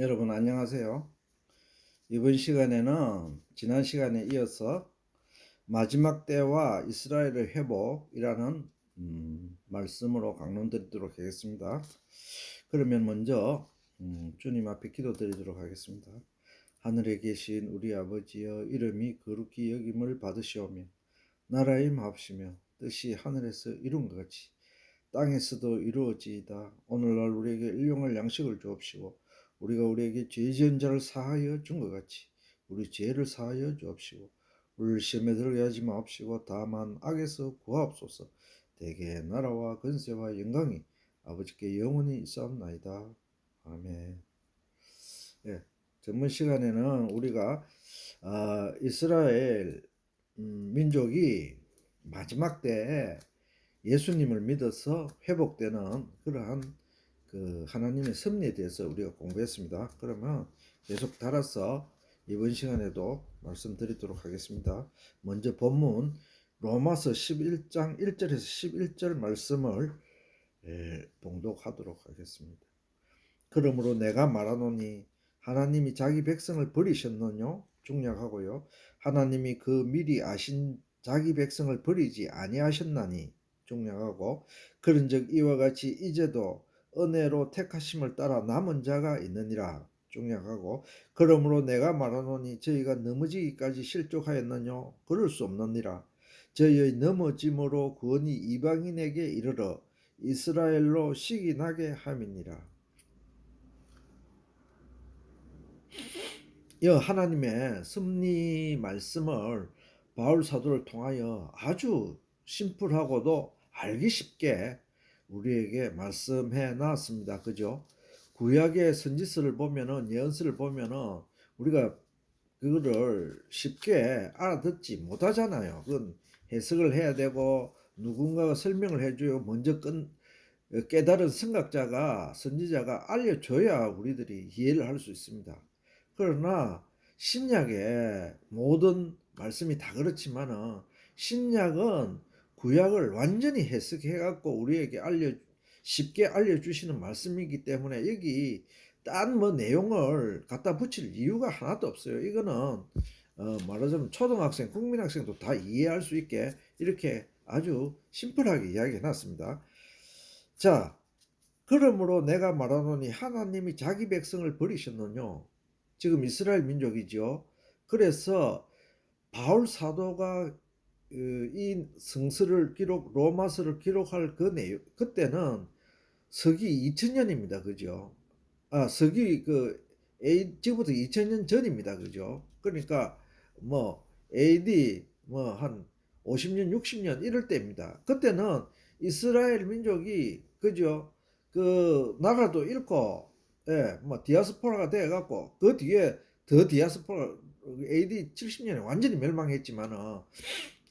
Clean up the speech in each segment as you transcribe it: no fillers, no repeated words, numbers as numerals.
여러분 안녕하세요. 이번 시간에는 지난 시간에 이어서 마지막 때와 이스라엘의 회복이라는 말씀으로 강론드리도록 하겠습니다. 그러면 먼저 주님 앞에 기도드리도록 하겠습니다. 하늘에 계신 우리 아버지여, 이름이 거룩히 여김을 받으시오며 나라의 마옵시며 뜻이 하늘에서 이룬 것 같이 땅에서도 이루어지이다. 오늘날 우리에게 일용할 양식을 주옵시고 우리가 우리에게 죄 지은 자를 사하여 준 것 같이 우리 죄를 사하여 주옵시고 우리를 시험에 들게 하지 마옵시고 다만 악에서 구하옵소서. 대개 나라와 권세와 영광이 아버지께 영원히 있사옵나이다. 아멘. 예, 전문 시간에는 우리가 이스라엘 민족이 마지막 때에 예수님을 믿어서 회복되는 그러한 그 하나님의 섭리에 대해서 우리가 공부했습니다. 그러면 계속 따라서 이번 시간에도 말씀드리도록 하겠습니다. 먼저 본문 로마서 11장 1절에서 11절 말씀을 봉독하도록 하겠습니다. 그러므로 내가 말하노니 하나님이 자기 백성을 버리셨느뇨? 중략하고요. 하나님이 그 미리 아신 자기 백성을 버리지 아니하셨나니? 중략하고, 그런즉 이와 같이 이제도 은혜로 택하심을 따라 남은 자가 있느니라. 중략하고, 그러므로 내가 말하노니 저희가 넘어지기까지 실족하였느뇨? 그럴 수 없느니라. 저희의 넘어짐으로 구원이 이방인에게 이르러 이스라엘로 시기나게 함이니라. 하나님의 섭리 말씀을 바울 사도를 통하여 아주 심플하고도 알기 쉽게 우리에게 말씀해 놨습니다. 그죠? 구약의 선지서를 보면은, 예언서를 보면은 우리가 그거를 쉽게 알아듣지 못하잖아요. 그건 해석을 해야 되고 누군가가 설명을 해줘요. 먼저 깨달은 선각자가, 선지자가 알려줘야 우리들이 이해를 할 수 있습니다. 그러나 신약의 모든 말씀이 다 그렇지만은 신약은 구약을 완전히 해석해 갖고 우리에게 쉽게 알려주시는 말씀이기 때문에 여기 딴 뭐 내용을 갖다 붙일 이유가 하나도 없어요. 이거는 말하자면 초등학생, 국민학생도 다 이해할 수 있게 이렇게 아주 심플하게 이야기해 놨습니다. 자, 그러므로 내가 말하노니 하나님이 자기 백성을 버리셨느뇨? 지금 이스라엘 민족이죠. 그래서 바울 사도가 이 성서를 로마서를 기록할 그 내용, 그때는 서기 2000년입니다. 그죠? 서기 지금부터 2000년 전입니다. 그죠? 그러니까 뭐 AD 뭐 한 50년, 60년 이럴 때입니다. 그때는 이스라엘 민족이 그죠? 그 나라도 잃고 뭐 디아스포라가 돼 갖고 그 뒤에 더 디아스포라 AD 70년에 완전히 멸망했지만은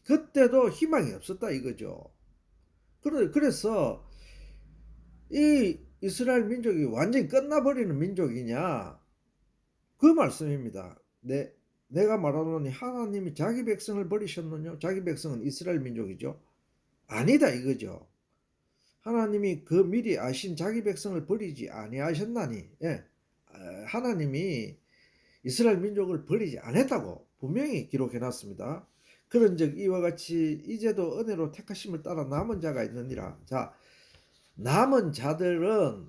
그때도 희망이 없었다 이거죠. 그래서 이 이스라엘 민족이 완전히 끝나버리는 민족이냐? 그 말씀입니다. 내가 말하노니 하나님이 자기 백성을 버리셨느냐? 자기 백성은 이스라엘 민족이죠. 아니다 이거죠. 하나님이 그 미리 아신 자기 백성을 버리지 아니하셨나니. 하나님이 이스라엘 민족을 버리지 않았다고 분명히 기록해 놨습니다. 그런즉 이와 같이 이제도 은혜로 택하심을 따라 남은 자가 있느니라. 자, 남은 자들은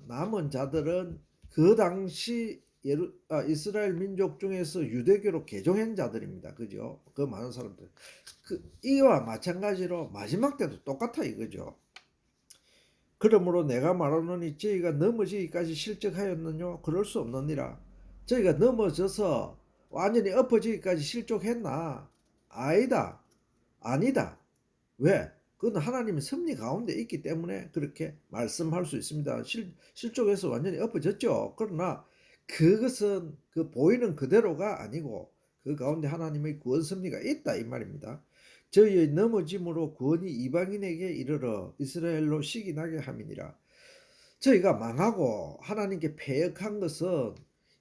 그 당시 이스라엘 민족 중에서 유대교로 개종한 자들입니다. 그죠? 그 많은 사람들. 이와 마찬가지로 마지막 때도 똑같아 이거죠. 그러므로 내가 말하노니 저희가 넘어지기까지 실족하였느뇨? 그럴 수 없느니라. 저희가 넘어져서 완전히 엎어지기까지 실족했나? 아니다. 아니다. 왜? 그건 하나님의 섭리 가운데 있기 때문에 그렇게 말씀할 수 있습니다. 실족해서 완전히 엎어졌죠. 그러나 그것은 그 보이는 그대로가 아니고 그 가운데 하나님의 구원 섭리가 있다 이 말입니다. 저희의 넘어짐으로 구원이 이방인에게 이르러 이스라엘로 시기나게 함이니라. 저희가 망하고 하나님께 패역한 것은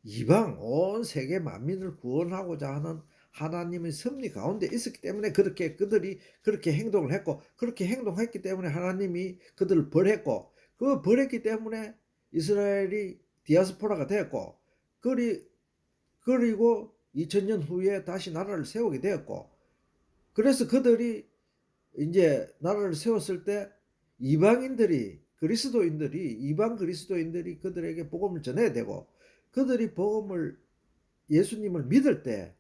이방 온 세계 만민을 구원하고자 하는 하나님의 섭리 가운데 있었기 때문에 그들이 그렇게 행동을 했고, 그렇게 행동했기 때문에 하나님이 그들을 벌했고, 그 벌했기 때문에 이스라엘이 디아스포라가 됐고, 그리 그리고 2000년 후에 다시 나라를 세우게 되었고, 그래서 그들이 이제 나라를 세웠을 때 이방인들이 그리스도인들이 이방 그리스도인들이 그들에게 복음을 전해야 되고, 그들이 복음을 예수님을 믿을 때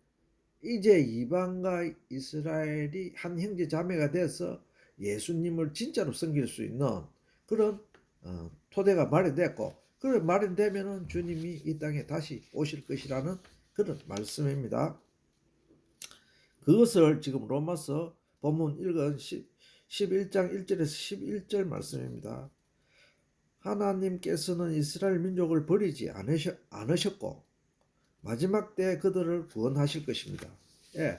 이제 이방과 이스라엘이 한 형제 자매가 돼서 예수님을 진짜로 섬길 수 있는 그런 토대가 마련됐고, 그런 마련되면은 주님이 이 땅에 다시 오실 것이라는 그런 말씀입니다. 그것을 지금 로마서 본문 읽은 11장 1절에서 11절 말씀입니다. 하나님께서는 이스라엘 민족을 버리지 않으셨고 마지막 때 그들을 구원하실 것입니다. 예.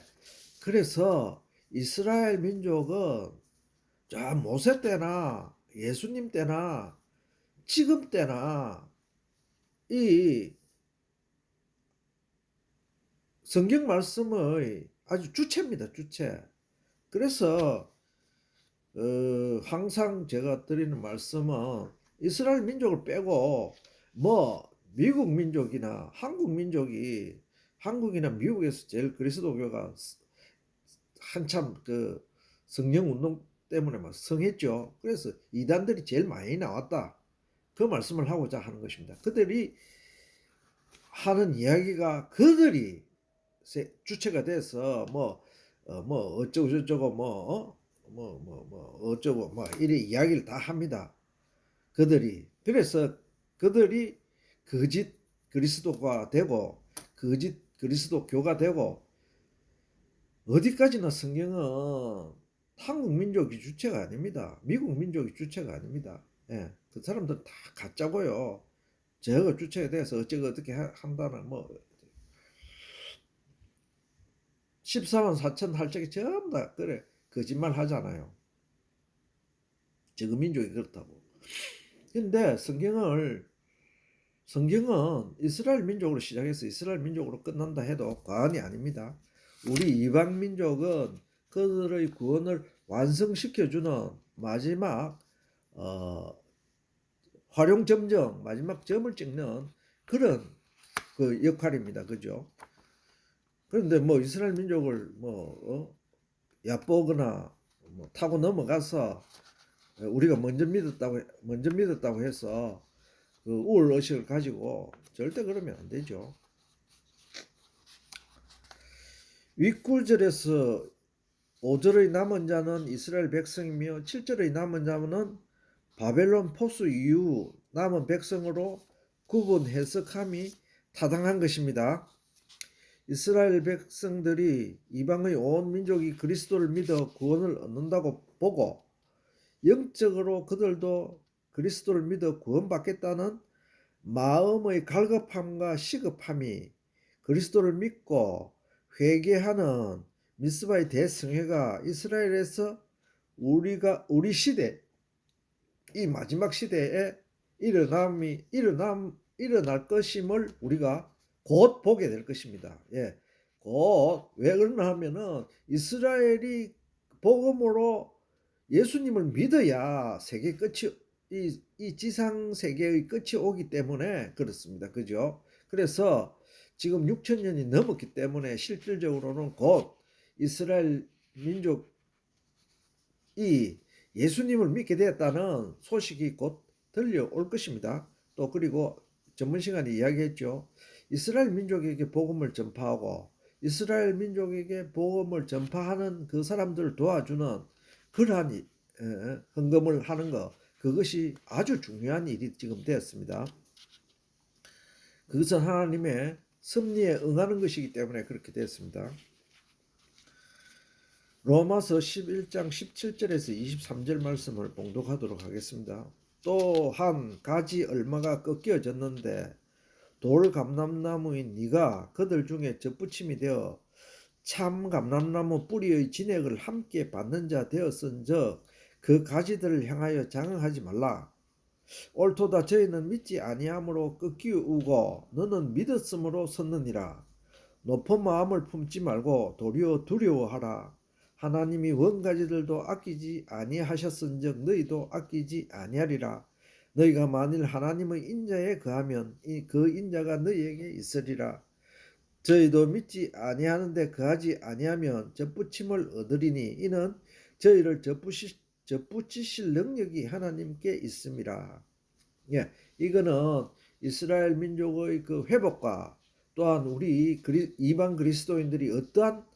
그래서 이스라엘 민족은 저 모세 때나 예수님 때나 지금 때나 이 성경 말씀의 아주 주체입니다. 주체. 그래서 항상 제가 드리는 말씀은 이스라엘 민족을 빼고 뭐 미국 민족이나 한국 민족이 한국이나 미국에서 제일 그리스도교가 한참 그 성령 운동 때문에 막 성했죠. 그래서 이단들이 제일 많이 나왔다. 그 말씀을 하고자 하는 것입니다. 그들이 하는 이야기가 그들이 주체가 돼서 뭐 어쩌고 저쩌고 어쩌고 뭐 이래 이야기를 다 합니다. 그들이. 그래서 그들이 거짓 그리스도가 되고 거짓 그리스도교가 되고, 어디까지나 성경은 한국 민족이 주체가 아닙니다. 미국 민족이 주체가 아닙니다. 예, 그 사람들 다 가짜고요. 저거 주체가 돼서 어쩌고 어떻게 한다는 뭐 14만 4천 할 적에 전부 다 그래 거짓말 하잖아요. 저거 민족이 그렇다고. 근데 성경은 이스라엘 민족으로 시작해서 이스라엘 민족으로 끝난다 해도 과언이 아닙니다. 우리 이방 민족은 그들의 구원을 완성시켜주는 마지막 활용점정, 마지막 점을 찍는 그런 그 역할입니다. 그죠? 그런데 뭐 이스라엘 민족을 얕보거나 뭐 타고 넘어가서 우리가 먼저 믿었다고 해서 그 우월 의식을 가지고 절대 그러면 안 되죠. 윗구절에서 5절의 남은 자는 이스라엘 백성이며 7절의 남은 자는 바벨론 포수 이후 남은 백성으로 구분 해석함이 타당한 것입니다. 이스라엘 백성들이 이방의 온 민족이 그리스도를 믿어 구원을 얻는다고 보고 영적으로 그들도 그리스도를 믿어 구원받겠다는 마음의 갈급함과 시급함이 그리스도를 믿고 회개하는 미스바의 대성회가 이스라엘에서 우리 시대, 이 마지막 시대에 일어날 것임을 우리가 곧 보게 될 것입니다. 예, 곧. 왜 그러나 하면은 이스라엘이 복음으로 예수님을 믿어야 세계 끝이 이 지상 세계의 끝이 오기 때문에 그렇습니다. 그죠? 그래서 지금 6천년이 넘었기 때문에 실질적으로는 곧 이스라엘 민족이 예수님을 믿게 되었다는 소식이 곧 들려올 것입니다. 또 그리고 전문 시간에 이야기했죠. 이스라엘 민족에게 복음을 전파하고 이스라엘 민족에게 복음을 전파하는 그 사람들을 도와주는 그러한 헌금을 하는 것, 그것이 아주 중요한 일이 지금 되었습니다. 그것은 하나님의 섭리에 응하는 것이기 때문에 그렇게 되었습니다. 로마서 11장 17절에서 23절 말씀을 봉독하도록 하겠습니다. 또 한 가지 얼마가 꺾여졌는데 돌 감람나무인 네가 그들 중에 접붙임이 되어 참 감람나무 뿌리의 진액을 함께 받는 자 되었은즉 그 가지들을 향하여 장응하지 말라. 옳도다 저희는 믿지 아니함으로 꺾이우고 너는 믿었으므로 섰느니라. 높은 마음을 품지 말고 도리어 두려워하라. 하나님이 원가지들도 아끼지 아니하셨은즉 너희도 아끼지 아니하리라. 너희가 만일 하나님의 인자에 거하면 그 인자가 너희에게 있으리라. 저희도 믿지 아니하는데 거하지 아니하면 접붙임을 얻으리니 이는 저희를 접붙이실 능력이 하나님께 있음이라. 예, 이거는 이스라엘 민족의 그 회복과 또한 우리 이방 그리스도인들이 어떠한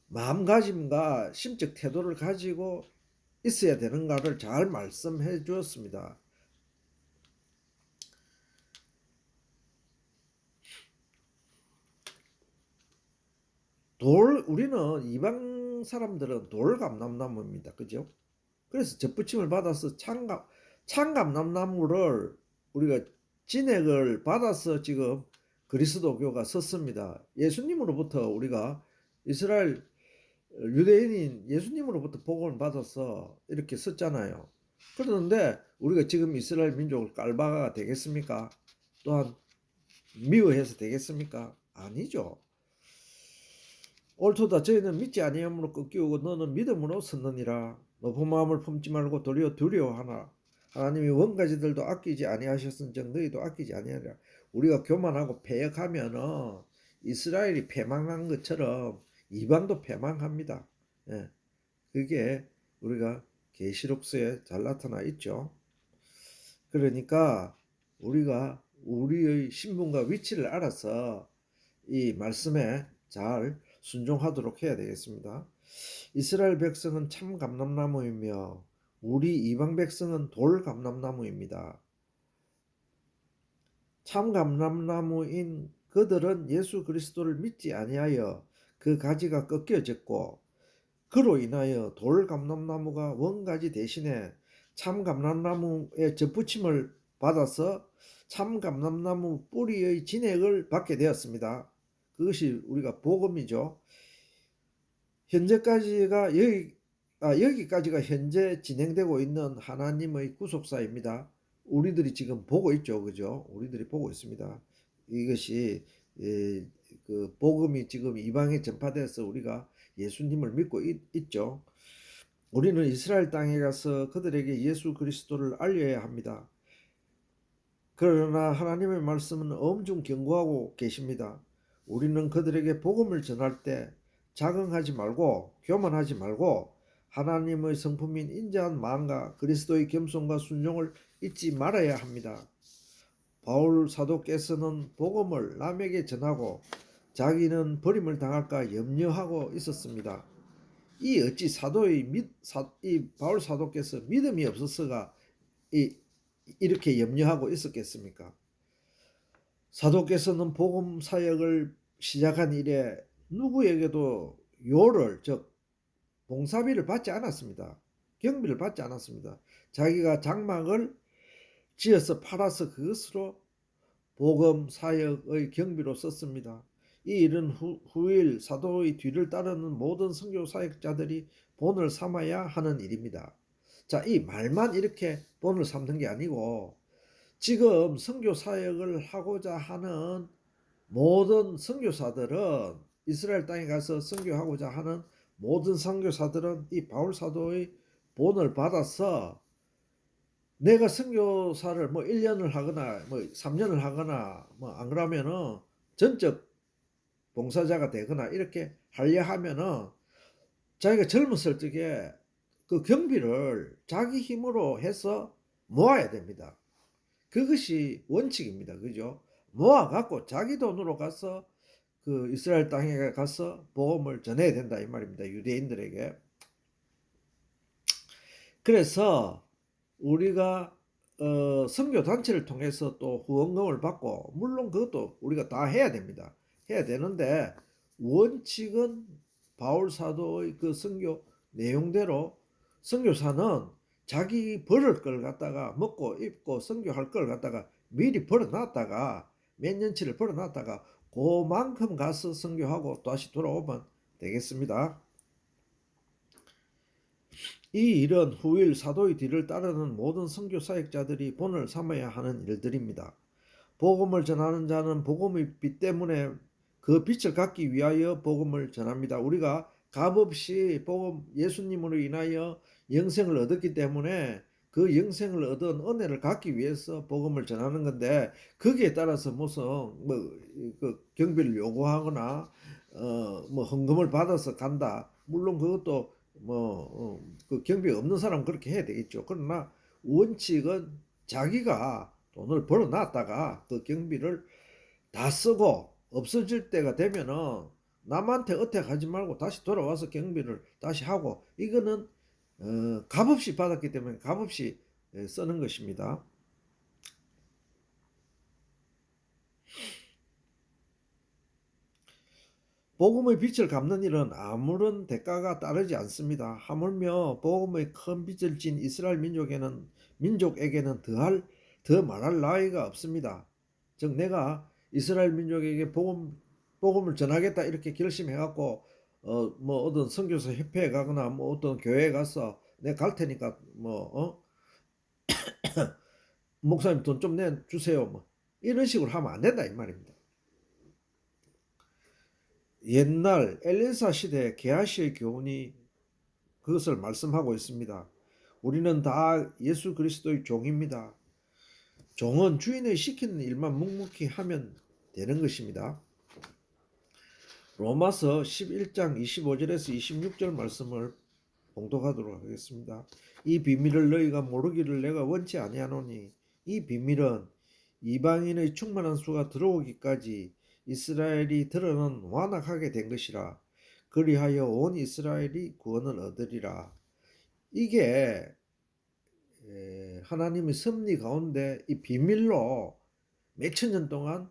마음가짐과 심적 태도를 가지고 있어야 되는가를 잘 말씀해 주었습니다. 우리는 이방 사람들은 돌감람나무입니다. 그죠? 그래서 접붙임을 받아서 참감람나무를 우리가 진액을 받아서 지금 그리스도교가 섰습니다. 예수님으로부터 우리가 이스라엘 유대인인 예수님으로부터 복음을 받아서 이렇게 섰잖아요. 그러는데 우리가 지금 이스라엘 민족을 깔바가 되겠습니까? 또한 미워해서 되겠습니까? 아니죠. 옳도다. 저희는 믿지 아니함으로 꺾이고 너는 믿음으로 섰느니라. 높은 마음을 품지 말고 도리어 두려워하나. 하나님이 원가지들도 아끼지 아니하셨은즉 너희도 아끼지 아니하리라. 우리가 교만하고 패역하면은 이스라엘이 패망한 것처럼 이방도 패망합니다. 예, 그게 우리가 계시록서에 잘 나타나 있죠. 그러니까 우리가 우리의 신분과 위치를 알아서 이 말씀에 잘 순종하도록 해야 되겠습니다. 이스라엘 백성은 참 감람나무이며 우리 이방 백성은 돌 감람나무입니다. 참 감람나무인 그들은 예수 그리스도를 믿지 아니하여 그 가지가 꺾여졌고 그로 인하여 돌 감람나무가 원가지 대신에 참 감람나무의 접붙임을 받아서 참 감람나무 뿌리의 진액을 받게 되었습니다. 그것이 우리가 복음이죠. 현재까지가 여기까지가 현재 진행되고 있는 하나님의 구속사입니다. 우리들이 지금 보고 있죠, 그죠? 우리들이 보고 있습니다. 이것이 그 복음이 지금 이방에 전파돼서 우리가 예수님을 믿고 있죠. 우리는 이스라엘 땅에 가서 그들에게 예수 그리스도를 알려야 합니다. 그러나 하나님의 말씀은 엄중 경고하고 계십니다. 우리는 그들에게 복음을 전할 때 자긍하지 말고 교만하지 말고 하나님의 성품인 인자한 마음과 그리스도의 겸손과 순종을 잊지 말아야 합니다. 바울 사도께서는 복음을 남에게 전하고 자기는 버림을 당할까 염려하고 있었습니다. 이 어찌 이 바울 사도께서 믿음이 없어서가 이렇게 염려하고 있었겠습니까? 사도께서는 복음 사역을 시작한 이래 누구에게도 요를 즉 봉사비를 받지 않았습니다. 경비를 받지 않았습니다. 자기가 장막을 지어서 팔아서 그것으로 복음 사역의 경비로 썼습니다. 이 일은 후일 사도의 뒤를 따르는 모든 선교 사역자들이 본을 삼아야 하는 일입니다. 자, 이 말만 이렇게 본을 삼는 게 아니고 지금 선교 사역을 하고자 하는 모든 선교사들은 이스라엘 땅에 가서 선교하고자 하는 모든 선교사들은 이 바울 사도의 본을 받아서 내가 선교사를 뭐 1년을 하거나 뭐 3년을 하거나 뭐 안 그러면은 전적 봉사자가 되거나 이렇게 하려 하면은 자기가 젊었을 적에 그 경비를 자기 힘으로 해서 모아야 됩니다. 그것이 원칙입니다. 그죠? 모아갖고 자기 돈으로 가서 그 이스라엘 땅에 가서 복음을 전해야 된다 이 말입니다. 유대인들에게. 그래서 우리가 선교 단체를 통해서 또 후원금을 받고 물론 그것도 우리가 다 해야 됩니다. 해야 되는데 원칙은 바울 사도의 그 선교 내용대로 선교사는 자기 벌을 걸 갖다가 먹고 입고 선교할 걸 갖다가 미리 벌어놨다가 몇 년치를 벌어놨다가 그만큼 가서 선교하고 다시 돌아오면 되겠습니다. 이 일은 후일 사도의 뒤를 따르는 모든 선교 사역자들이 본을 삼아야 하는 일들입니다. 복음을 전하는 자는 복음의 빛 때문에 그 빛을 갖기 위하여 복음을 전합니다. 우리가 값없이 복음 예수님으로 인하여 영생을 얻었기 때문에 그 영생을 얻은 은혜를 갖기 위해서 복음을 전하는 건데 거기에 따라서 무슨 그 경비를 요구하거나 뭐 헌금을 받아서 간다. 물론 그것도 그 경비 없는 사람은 그렇게 해야 되겠죠. 그러나 원칙은 자기가 돈을 벌어놨다가 그 경비를 다 쓰고 없어질 때가 되면은 남한테 어택하지 말고 다시 돌아와서 경비를 다시 하고 이거는 값없이 받았기 때문에 값없이 쓰는 것입니다. 복음의 빛을 갚는 일은 아무런 대가가 따르지 않습니다. 하물며 복음의 큰 빛을 진 이스라엘 민족에게는 더 말할 나위가 없습니다. 즉 내가 이스라엘 민족에게 복음을 전하겠다 이렇게 결심해갖고 뭐 어떤 선교사 협회에 가거나 뭐 어떤 교회에 가서 내가 갈 테니까 목사님 돈 좀 내주세요 뭐 이런 식으로 하면 안 된다 이 말입니다. 옛날 엘리사 시대 게하시의 교훈이 그것을 말씀하고 있습니다. 우리는 다 예수 그리스도의 종입니다. 종은 주인의 시키는 일만 묵묵히 하면 되는 것입니다. 로마서 11장 25절에서 26절 말씀을 봉독하도록 하겠습니다. 이 비밀을 너희가 모르기를 내가 원치 아니하노니 이 비밀은 이방인의 충만한 수가 들어오기까지 이스라엘이 들어는 완악하게 된 것이라. 그리하여 온 이스라엘이 구원을 얻으리라. 이게 하나님의 섭리 가운데 이 비밀로 몇천 년 동안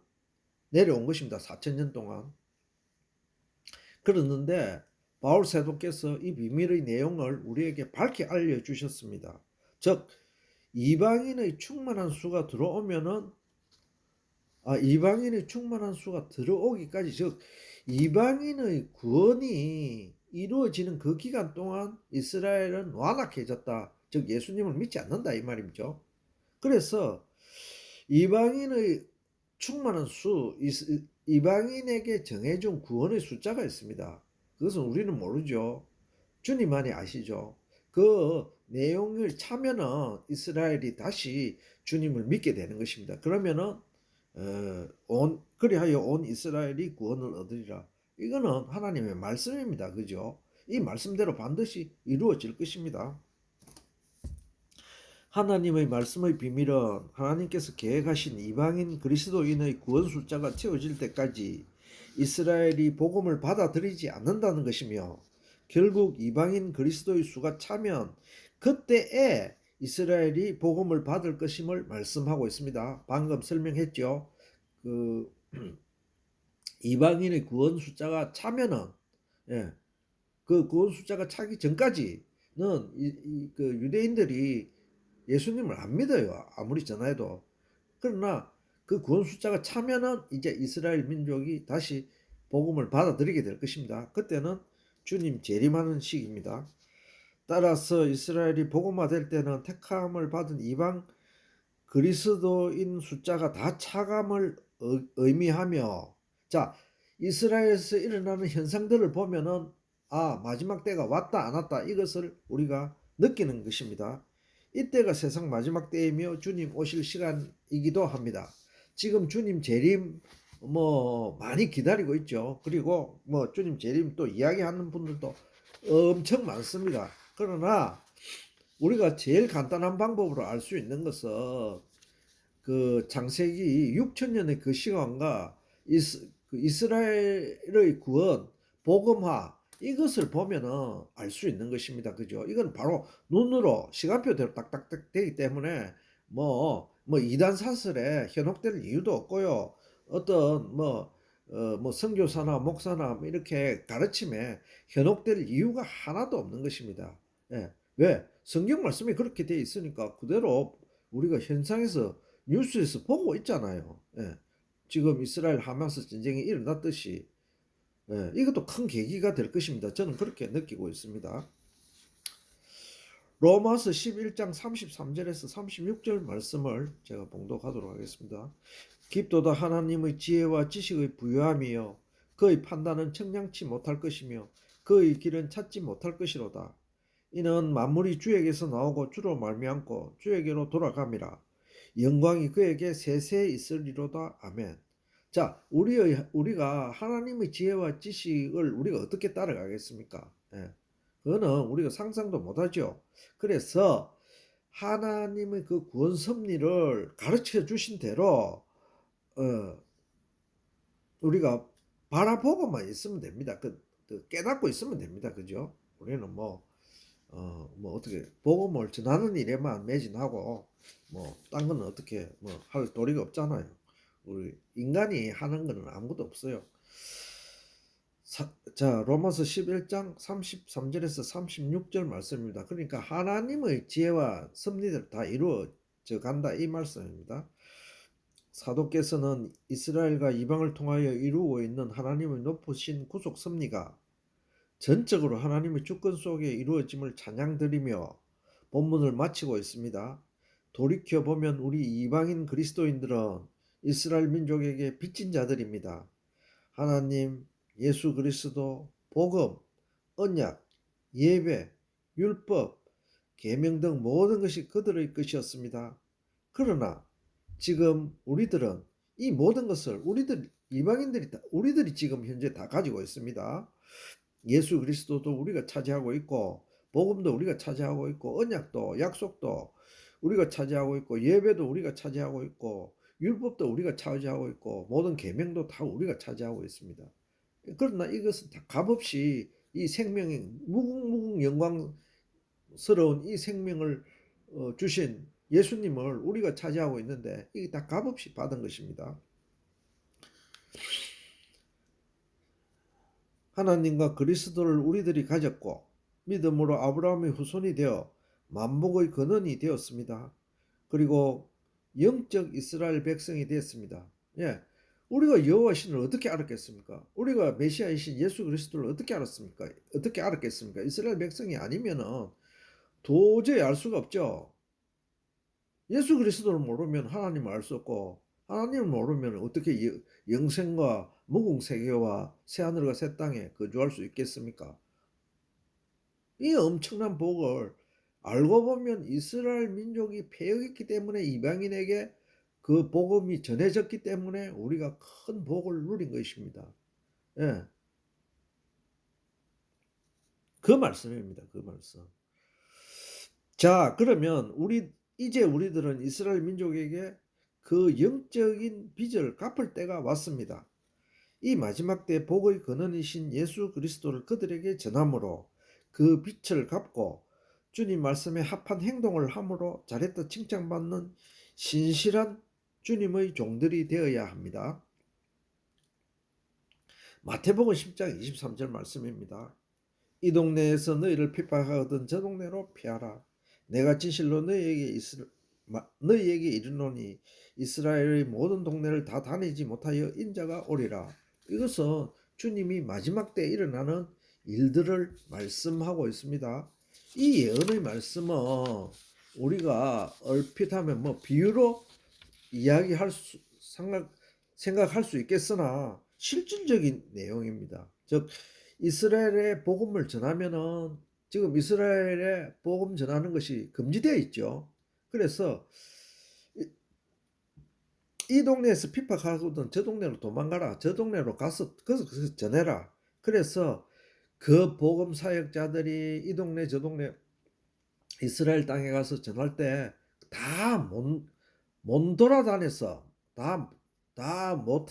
내려온 것입니다. 4,000년 동안. 그랬는데 바울 사도께서 이 비밀의 내용을 우리에게 밝히 알려주셨습니다. 즉 이방인의 충만한 수가 들어오면은 이방인의 충만한 수가 들어오기까지 즉 이방인의 구원이 이루어지는 그 기간 동안 이스라엘은 완악해졌다. 즉 예수님을 믿지 않는다 이 말이죠. 그래서 이방인의 충만한 이방인에게 정해준 구원의 숫자가 있습니다. 그것은 우리는 모르죠. 주님만이 아시죠. 그 내용을 차면은 이스라엘이 다시 주님을 믿게 되는 것입니다. 그러면은 그리하여 온 이스라엘이 구원을 얻으리라. 이거는 하나님의 말씀입니다. 그죠? 이 말씀대로 반드시 이루어질 것입니다. 하나님의 말씀의 비밀은 하나님께서 계획하신 이방인 그리스도인의 구원 숫자가 채워질 때까지 이스라엘이 복음을 받아들이지 않는다는 것이며 결국 이방인 그리스도의 수가 차면 그때에 이스라엘이 복음을 받을 것임을 말씀하고 있습니다. 방금 설명했죠. 그 이방인의 구원 숫자가 차면은 그 구원 숫자가 차기 전까지는 그 유대인들이 예수님을 안 믿어요. 아무리 전화해도. 그러나 그 구원 숫자가 차면은 이제 이스라엘 민족이 다시 복음을 받아들이게 될 것입니다. 그때는 주님 재림하는 시기입니다. 따라서 이스라엘이 복음화될 때는 택함을 받은 이방 그리스도인 숫자가 다 차감을 의미하며 자 이스라엘에서 일어나는 현상들을 보면은 마지막 때가 왔다 안 왔다 이것을 우리가 느끼는 것입니다. 이때가 세상 마지막 때이며 주님 오실 시간이기도 합니다. 지금 주님 재림 많이 기다리고 있죠. 그리고 주님 재림 또 이야기하는 분들도 엄청 많습니다. 그러나 우리가 제일 간단한 방법으로 알 수 있는 것은 그 창세기 6천년의 그 시간과 이스라엘의 구원, 복음화 이것을 보면은 알 수 있는 것입니다. 그죠? 이건 바로 눈으로 시간표대로 딱딱딱 되기 때문에 이단 사설에 현혹될 이유도 없고요. 어떤 선교사나 목사나 이렇게 가르침에 현혹될 이유가 하나도 없는 것입니다. 왜? 성경 말씀이 그렇게 되어 있으니까 그대로 우리가 현상에서 뉴스에서 보고 있잖아요. 지금 이스라엘 하마스 전쟁이 일어났듯이 이것도 큰 계기가 될 것입니다. 저는 그렇게 느끼고 있습니다. 로마서 11장 33절에서 36절 말씀을 제가 봉독하도록 하겠습니다. 깊도다 하나님의 지혜와 지식의 부유함이요 그의 판단은 청량치 못할 것이며 그의 길은 찾지 못할 것이로다. 이는 만물이 주에게서 나오고 주로 말미암고 주에게로 돌아감이라. 영광이 그에게 세세 있으리로다. 아멘. 자, 우리가 하나님의 지혜와 지식을 우리가 어떻게 따라가겠습니까? 예. 그거는 우리가 상상도 못하죠. 그래서 하나님의 그 구원 섭리를 가르쳐 주신 대로 우리가 바라보고만 있으면 됩니다. 그 깨닫고 있으면 됩니다. 그죠? 우리는 뭐 어떻게 복음을 전하는 일에만 매진하고 딴 거는 어떻게 할 도리가 없잖아요. 우리 인간이 하는 거는 아무것도 없어요. 자, 로마서 11장 33절에서 36절 말씀입니다. 그러니까 하나님의 지혜와 섭리들 다 이루어져 간다 이 말씀입니다. 사도께서는 이스라엘과 이방을 통하여 이루고 있는 하나님의 높으신 구속 섭리가 전적으로 하나님의 주권 속에 이루어짐을 찬양드리며 본문을 마치고 있습니다. 돌이켜보면 우리 이방인 그리스도인들은 이스라엘 민족에게 빚진 자들입니다. 하나님, 예수 그리스도, 복음, 언약, 예배, 율법, 계명 등 모든 것이 그들의 것이었습니다. 그러나 지금 우리들은 이 모든 것을 우리들이 지금 현재 다 가지고 있습니다. 예수 그리스도도 우리가 차지하고 있고 복음도 우리가 차지하고 있고 언약도 약속도 우리가 차지하고 있고 예배도 우리가 차지하고 있고 율법도 우리가 차지하고 있고 모든 계명도 다 우리가 차지하고 있습니다. 그러나 이것은 다 값없이 이 생명이 무궁무궁 영광스러운 이 생명을 주신 예수님을 우리가 차지하고 있는데 이게 다 값없이 받은 것입니다. 하나님과 그리스도를 우리들이 가졌고 믿음으로 아브라함의 후손이 되어 만복의 근원이 되었습니다. 그리고 영적 이스라엘 백성이 되었습니다. 예, 우리가 여호와 신을 어떻게 알았겠습니까? 우리가 메시아이신 예수 그리스도를 어떻게 알았습니까? 어떻게 알았겠습니까? 이스라엘 백성이 아니면은 도저히 알 수가 없죠. 예수 그리스도를 모르면 하나님을 알 수 없고 하나님을 모르면 어떻게 영생과 무궁세계와 새하늘과 새 땅에 거주할 수 있겠습니까? 이 엄청난 복을 알고 보면 이스라엘 민족이 패역했기 때문에 이방인에게 그 복음이 전해졌기 때문에 우리가 큰 복을 누린 것입니다. 예, 그 말씀입니다. 그 말씀. 자, 그러면 이제 우리들은 이스라엘 민족에게 그 영적인 빚을 갚을 때가 왔습니다. 이 마지막 때 복의 근원이신 예수 그리스도를 그들에게 전함으로 그 빚을 갚고 주님 말씀에 합한 행동을 함으로 잘했다 칭찬받는 신실한 주님의 종들이 되어야 합니다. 마태복음 10장 23절 말씀입니다. 이 동네에서 너희를 핍박하거든 저 동네로 피하라. 내가 진실로 너희에게 이르노니 이스라엘의 모든 동네를 다 다니지 못하여 인자가 오리라. 이것은 주님이 마지막 때 일어나는 일들을 말씀하고 있습니다. 이 예언의 말씀은 우리가 얼핏 하면 비유로 생각할 수 있겠으나 실질적인 내용입니다. 즉 이스라엘의 복음을 전하면은 지금 이스라엘의 복음 전하는 것이 금지되어 있죠. 그래서 이 동네에서 핍박하거든 저 동네로 도망가라. 저 동네로 가서 거기서 전해라. 그래서 그 복음 사역자들이 이 동네 저 동네 이스라엘 땅에 가서 전할 때 다 못 돌아다녔어. 다못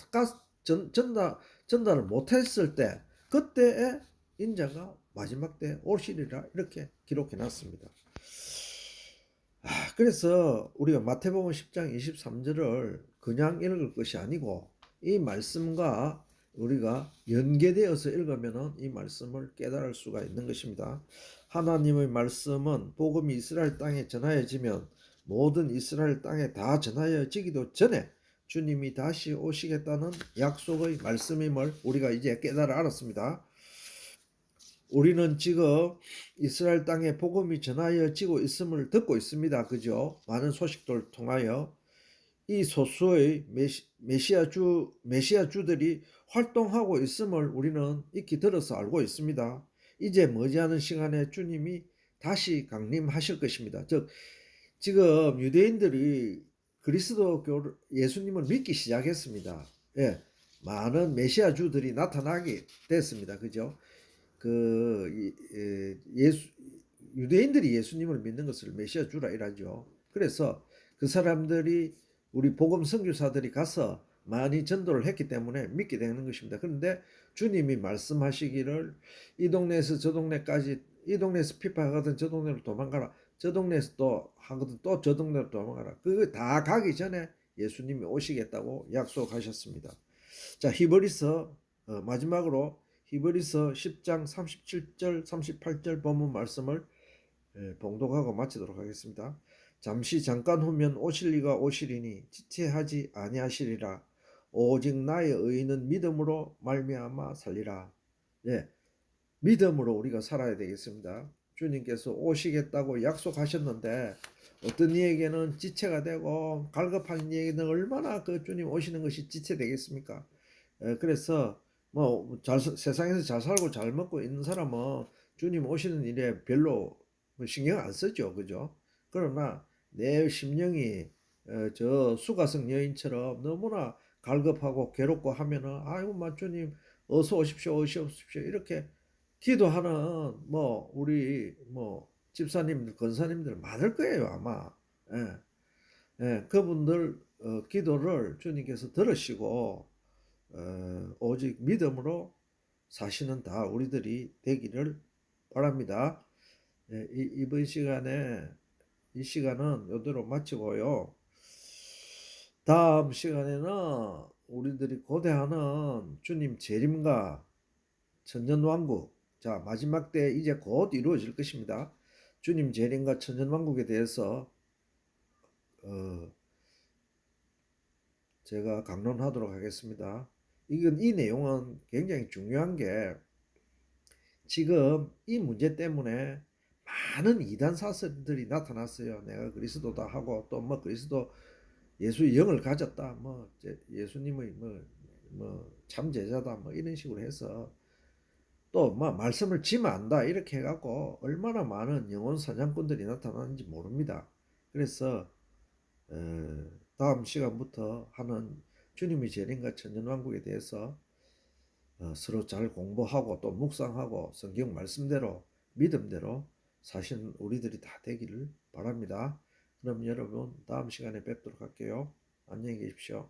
전달을 못했을 때 그때에 인자가 마지막 때 오시리라 이렇게 기록해 놨습니다. 그래서 우리가 마태복음 10장 23절을 그냥 읽을 것이 아니고 이 말씀과 우리가 연계되어서 읽으면 이 말씀을 깨달을 수가 있는 것입니다. 하나님의 말씀은 복음이 이스라엘 땅에 전하여지면 모든 이스라엘 땅에 다 전하여지기도 전에 주님이 다시 오시겠다는 약속의 말씀임을 우리가 이제 깨달아 알았습니다. 우리는 지금 이스라엘 땅에 복음이 전하여지고 있음을 듣고 있습니다. 그죠? 많은 소식들을 통하여 이 소수의 메시아주들이 활동하고 있음을 우리는 익히 들어서 알고 있습니다. 이제 머지않은 시간에 주님이 다시 강림하실 것입니다. 즉 지금 유대인들이 그리스도교를 예수님을 믿기 시작했습니다. 예. 많은 메시아주들이 나타나게 됐습니다. 그죠? 예수 유대인들이 예수님을 믿는 것을 메시아주라 이라죠. 그래서 그 사람들이 우리 복음 선교사들이 가서 많이 전도를 했기 때문에 믿게 되는 것입니다. 그런데 주님이 말씀하시기를 이 동네에서 저 동네까지 이 동네에서 피파하거든 저 동네로 도망가라. 저 동네에서 또 하거든 또 저 동네로 도망가라. 그거 다 가기 전에 예수님이 오시겠다고 약속하셨습니다. 자, 히브리서 마지막으로 히브리서 10장 37절 38절 본문 말씀을 봉독하고 마치도록 하겠습니다. 잠시 잠깐 후면 오실 이가 오시리니 지체하지 아니하시리라. 오직 나의 의인은 믿음으로 말미암아 살리라. 네, 믿음으로 우리가 살아야 되겠습니다. 주님께서 오시겠다고 약속하셨는데 어떤 이에게는 지체가 되고 갈급한 이에게는 얼마나 그 주님 오시는 것이 지체되겠습니까? 그래서 뭐 세상에서 잘 살고 잘 먹고 있는 사람은 주님 오시는 일에 별로 뭐 신경 안 쓰죠, 그죠? 그러나 내 심령이 저 수가성 여인처럼 너무나 갈급하고 괴롭고 하면은 아이고 주님 어서 오십시오, 어서 오십시오 이렇게 기도하는 뭐 우리 뭐 집사님들, 권사님들 많을 거예요 아마. 예, 그분들 기도를 주님께서 들으시고 오직 믿음으로 사시는 다 우리들이 되기를 바랍니다. 이번 시간에 이 시간은 이대로 마치고요. 다음 시간에는 우리들이 고대하는 주님 재림과 천년왕국, 자 마지막 때 이제 곧 이루어질 것입니다. 주님 재림과 천년왕국에 대해서 제가 강론하도록 하겠습니다. 이 내용은 굉장히 중요한 게 지금 이 문제 때문에 많은 이단 사설들이 나타났어요. 내가 그리스도다 하고 또 뭐 그리스도 예수의 영을 가졌다, 뭐 예수님의 뭐 참제자다, 뭐 이런 식으로 해서 또 뭐 말씀을 지면 안다 이렇게 해갖고 얼마나 많은 영혼 사냥꾼들이 나타나는지 모릅니다. 그래서 다음 시간부터 하는 주님의 재림과 천년왕국에 대해서 서로 잘 공부하고 또 묵상하고 성경 말씀대로 믿음대로 사시는 우리들이 다 되기를 바랍니다. 그럼 여러분 다음 시간에 뵙도록 할게요. 안녕히 계십시오.